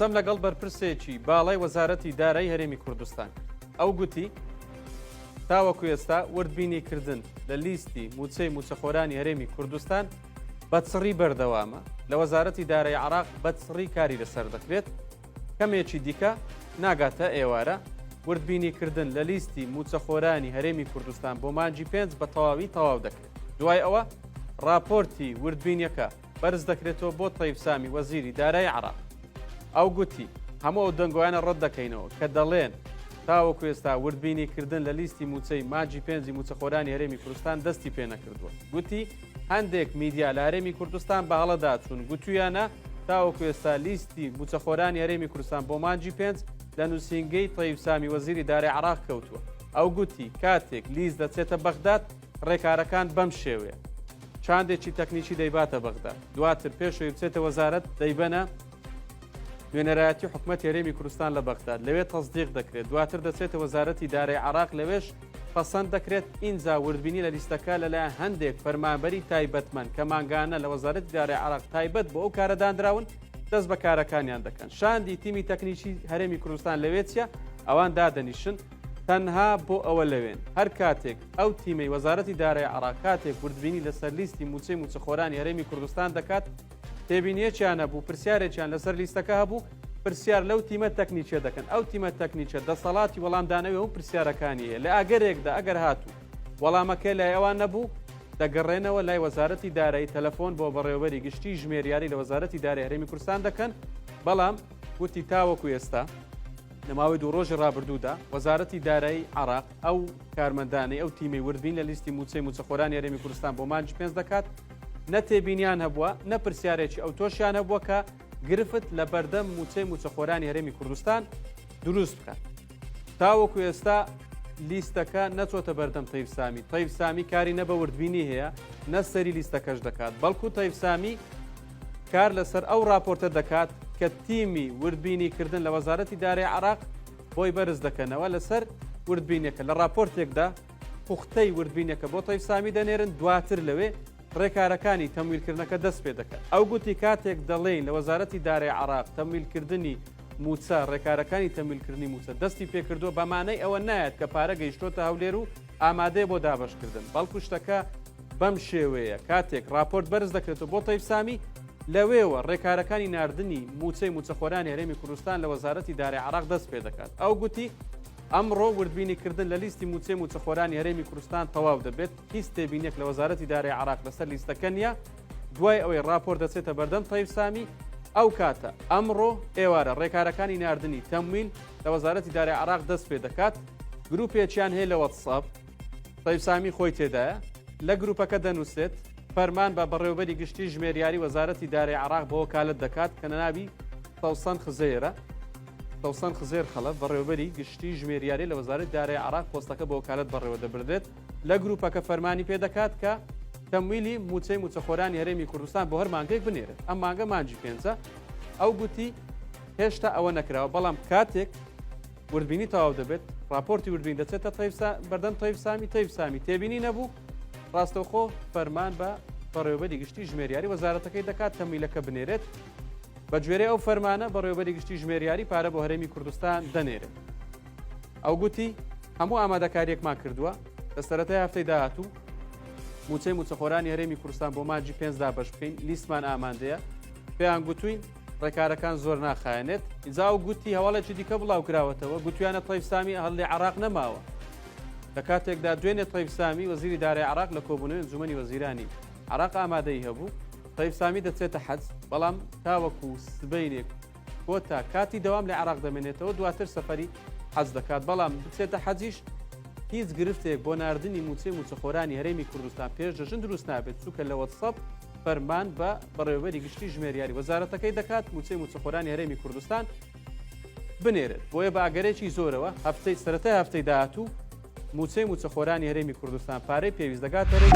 قسەم لەگەڵ بەرپرسێکی باڵای وەزارەتی دارایی هەرێمی کوردستان ئەو گوتی تاوەکو ئێستا وردبینیکردن لە لیستی موچەی موچەخۆرانی هەرێمی کوردستان بەچڕی بەردەوامە لە وەزارەتی دارایی عێراق بەچڕی کاری لەسەر دەکرێت کەمێکی دیکە ناگاتە ئێوارە وردبینیکردن لە لیستی موچەخۆرانی هەرێمی کوردستان بۆ مانجی 5 بە تەواوی تەواو دەکرێت دوای ئەوە راپۆرتی وردبینیەکە بەرز دەکرێتەوە بۆ تەیب سامی وەزیری دارایی عێراق ئەو گوتی هەموو ئەو دەنگۆیانە ڕەت دەکەینەوە کە دەڵێن تاوەکو ئێستا وردبینیکردن لە لیستی موچەی مانجی 5 موچەخۆرانی هەرێمی کوردستان دەستی پێ نەکردووە گوتی هەندێک میدیا لە هەرێمی کوردستان بە هەڵەدا چوون گوتویانە تاوەکو ئێستا لیستی موچەخۆرانی هەرێمی کوردستان بۆ مانجی 5 لە نووسینگەی تەیب سامی وەزیری دارایی عێراق کەوتووە ئەو گوتی کاتێک لیست دەچێتە بەغداد ڕێکارەکان بەم شێوەیە چاندێکی تەکنیکی دەیباتە بەغداد دواتر پێشەوەی بچێتە وەزارەت دەیبەنە نوێنەرایەتی حکومەتی هەرێمی کوردستان لە بەغداد لەوێ تەصدیق دەکرێت دواتر دەچێتە وەزارەتی دارایی عێراق لەوێش پەسەند دەکرێت ئینجا وردبینی لە لیستەکە لەلایەن هەندێک فەرمانبەری تایبەتمەند کە مانگانە لە وەزارەتی دارایی عێراق تایبەت بۆ ئەو کارەدانراون دەست بە کارەکانیان دەکەن شاندی تیمی تەکنیکی هەرێمی کوردستان لەوێ چیە ئەوان دادەنیشن تەنها بۆ ئەوە لەوێن هەر کاتێک ئەو تیمەی وەزارەتی دارایی عێراق کاتێک وردبینی لەسەر لیستی موچەی موچەخۆرانی هەرێمی کوردستان دەکات تێبینیەکیان هەبوو پرسیارێکیان لەسەر لیستەکە هەبوو پرسیار لەو تیمە تەکنیکیە دەکەن ئەو تیمە تەکنیکە دەسەڵاتی وەڵامدانەوەی ئەو پرسیارەکانی هەیە لە ئاگەرێکدا ئەگەر هاتوو وەڵامەکە لای ئەوان نەبوو دەگەڕێنەوە لای وەزارەتی دارایی تەلەفۆن بۆ بەڕێوەبەری گشتی ژمێریاری لە وەزارەتی دارایی هەرێمی کوردستان دەکەن بەڵام وتی تاوەکو ئێستا لەماوەی دوو ڕۆژی ڕابردوودا وەزارەتی دارایی عێراق ئەو کارمەندانەی ئەو تیمەی وردبین لە لیستی موچەی موچەخۆرانی هەرێمی کوردستان بۆ مانجی 5 دەکات نەتێبینیان هەبووە نە پرسیارێکی ئەو تۆشیان هەبووە کە گرفت لە بەردەم موچەی موچەخۆرانی هەرێمی کوردستان دروست بکات تاوەکو ئێستا لیستەکە نەچۆتە بەردەم تەیب سامی تەیب سامی کاری نە بە وردبینی هەیە نە سەری لیستەکەش دەکات بەڵکو تەیب سامی کار لەسەر ئەو راپۆرتە دەکات کە تیمی وردبینیکردن لە وەزارەتی دارایی عێراق بۆی بەرز دەکەنەوە لەسەر وردبینەکە لە راپۆرتێکدا پوختەی وردبینەکە بۆ تەیب سامی دەنێرن دواتر لەوێ ڕێکارەکانی تەمویلکردنەکە دەست پێ دەکات ئەو گوتی کاتێک دەڵێن لە وەزارەتی دارایی عێراق تەمویلکردنی موچە ڕێکارەکانی تەمویلکردنی موچە دەستی پێکردووە بەمانەی ئەوە نایەت کە پارە گەیشتۆتە هەولێر و ئامادەیە بۆ دابەشکردن بەڵکو شتەکە بەم شێوەیە کاتێک راپۆرت بەرز دەکرێتەوە بۆ تەیب سامی لەوێوە ڕێکارەکانی ناردنی موچەی موچەخۆرانی هەرێمی کوردستان لە وەزارەتی دارایی عێراق دەست پێ دەکات ئەو گوتی ئەمڕۆ وردبینیکردن لە لیستی موچەی موچەخۆرانی هەرێمی کوردستان تەواو دەبێت هیچ تێبینێک لە وەزارەتی دارایی عێراق لەسەر لیستەکە نیە دوای ئەوەی راپۆرت دەچێتە بەردەم تەیب سامی ئەو کاتە ئەمڕۆ ئێوارە ڕێکارەکانی ناردنی تەمویل لە وەزارەتی دارایی عێراق دەست پێ دەکات گروپێکیان هەیە لە وەتساپ تەیب سامی خۆی تێدایە لە گروپەکە دەنووسێت فەرمان بە بەڕێوەبەری گشتی ژمێریاری وەزارەتی دارایی عێراق بۆ وەکالەت دەکات کە ناوی تەوسەن خزێرە تەوسەن خزێر خەڵە بەڕێوەبەری گشتی ژمێریاری لە وەزارەتی دارایی عێراق پۆستەکە بە وەکالەت بەڕێوە دەبردێت لە گروپەکە فەرمانی پێ دەکات کە تەمویلی موچەی موچەخۆرانی هەرێمی کوردستان بۆ هەر مانگەیەک بنێرێت ئەم مانگە مانجی 5 ئەو گوتی هێشتا ئەوە نەکراوە بەڵام کاتێک وردبینی تەواو دەبێت راپۆرتی وردبین دەچێتە بەردەم تەیب سامی تێبینی نەبوو ڕاستەوخۆ فەرمان بە بەڕێوەبەری گشتی ژمێریاری وەزارەتەکەی دەکات تەمویلەکە بنێرێت بە گوێرەی ئەو فەرمانە بەڕێوەبەری گشتی ژمێریاری پارە بۆ هەرێمی کوردستان دەنێرێت ئەو گوتی هەموو ئامادەکاریەکمان کردووە لە سەرەتای هەفتەی داهاتوو موچەی موچەخۆرانی هەرێمی کوردستان بۆ مانجی 5 بەش بکەین لیستمان ئامادەیە پێیان گوتوین ڕێکارەکان زۆر ناخایەنێت ئینجا ئەو گوتی هەواڵێکی دیکە بڵاو کراوەتەوە گوتویانە تەیب سامی هەڵی عێراق نەماوە لە کاتێکدا دوێنێ تەیب سامی وەزیری دارایی عێراق لە کۆبوونەوەی ئەنجومەنی وەزیرانی عێراق ئامادەی هەبوو تەیب سامی دەچێتە حەج بەڵام تاوەکو سبەینێک بۆ تا کاتی دەوام لە عێراق دەمێنێتەوە دواتر سەفەری حەج دەکات بەڵام بچێتە حەجیش هیچ گرفتێک بۆ ناردنی موچەی موچەخۆرانی هەرێمی کوردستان پێش دەژن دروست نابێت چووکە لە وەتسەپ فەرمان بە بەڕێوەبەری گشتی ژمێریاری وەزارەتەکەی دەکات موچەی موچەخۆرانی هەرێمی کوردستان بنێرێت بۆیە بە ئاگەرێکی زۆرەوە هەفتەی سەرەتای هەفتەی داهاتوو موچەی موچەخۆرانی هەرێمی کوردستان پارەی پێویست دەگاتەوە